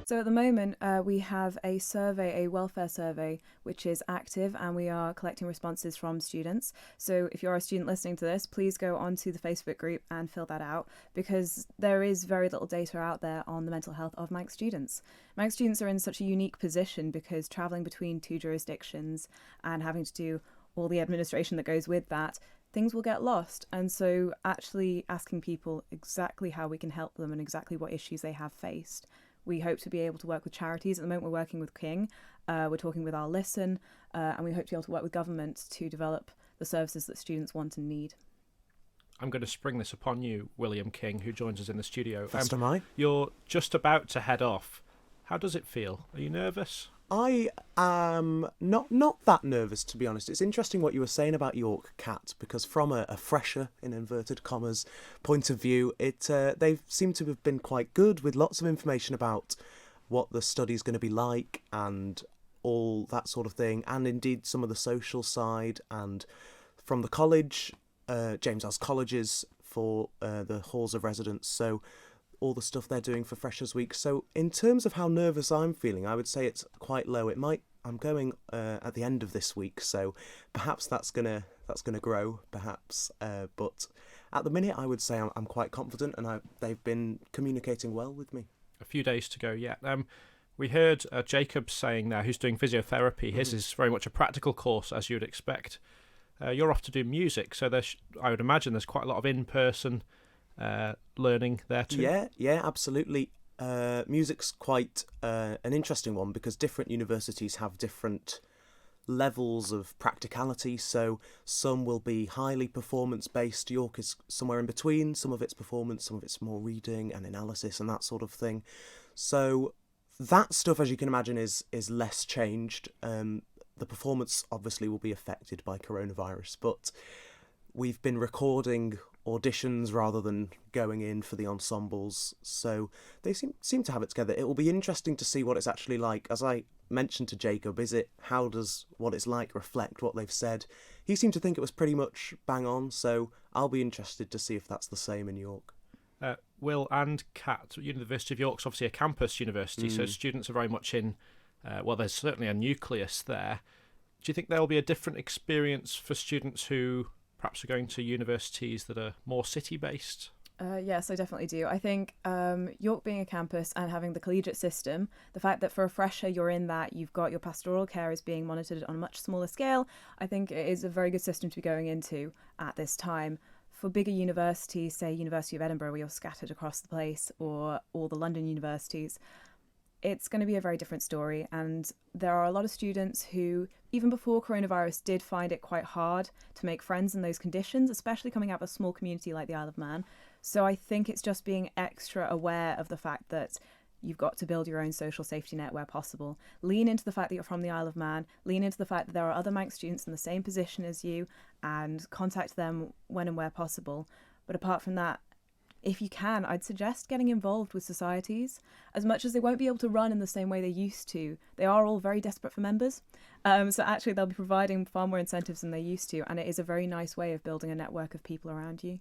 So at the moment, we have a survey, a welfare survey, which is active, and we are collecting responses from students. So if you're a student listening to this, please go onto the Facebook group and fill that out, because there is very little data out there on the mental health of Manx students. Manx students are in such a unique position because travelling between two jurisdictions and having to do all the administration that goes with that, things will get lost. And so actually asking people exactly how we can help them and exactly what issues they have faced. We hope to be able to work with charities. At the moment, we're working with King. We're talking with our Listen, and we hope to be able to work with government to develop the services that students want and need. I'm going to spring this upon you, William King, who joins us in the studio. First am I. You're just about to head off. How does it feel? Are you nervous? I am not that nervous, to be honest. It's interesting what you were saying about York, Cat, because from a fresher, in inverted commas, point of view, they seem to have been quite good with lots of information about what the study's going to be like and all that sort of thing, and indeed some of the social side, and from the college, James House Colleges for the halls of residence, so all the stuff they're doing for Freshers Week. So in terms of how nervous I'm feeling, I would say it's quite low. I'm going at the end of this week, so perhaps that's gonna grow, perhaps. But at the minute, I would say I'm quite confident, and they've been communicating well with me. A few days to go yet. We heard Jacob saying now, who's doing physiotherapy. His is very much a practical course, as you'd expect. You're off to do music, so I would imagine there's quite a lot of in-person learning there too. Yeah, absolutely. Music's quite an interesting one because different universities have different levels of practicality. So some will be highly performance-based. York is somewhere in between. Some of it's performance, some of it's more reading and analysis and that sort of thing. So that stuff, as you can imagine, is less changed. The performance obviously will be affected by coronavirus, but we've been recording auditions rather than going in for the ensembles, so they seem to have it together. It will be interesting to see what it's actually like. As I mentioned to Jacob, how does what it's like reflect what they've said? He seemed to think it was pretty much bang on, so I'll be interested to see if that's the same in York. Will and Kat, University of York's obviously a campus university, so students are very much in, there's certainly a nucleus there. Do you think there will be a different experience for students who perhaps are going to universities that are more city-based? Yes, I definitely do. I think York being a campus and having the collegiate system, the fact that for a fresher you're in that, you've got your pastoral care is being monitored on a much smaller scale, I think it is a very good system to be going into at this time. For bigger universities, say University of Edinburgh, where you're scattered across the place, or all the London universities, it's going to be a very different story. And there are a lot of students who, even before coronavirus, did find it quite hard to make friends in those conditions, especially coming out of a small community like the Isle of Man. So I think it's just being extra aware of the fact that you've got to build your own social safety net where possible. Lean into the fact that you're from the Isle of Man. Lean into the fact that there are other Manx students in the same position as you, and contact them when and where possible. But apart from that, if you can, I'd suggest getting involved with societies. As much as they won't be able to run in the same way they used to, they are all very desperate for members. So actually they'll be providing far more incentives than they used to, and it is a very nice way of building a network of people around you.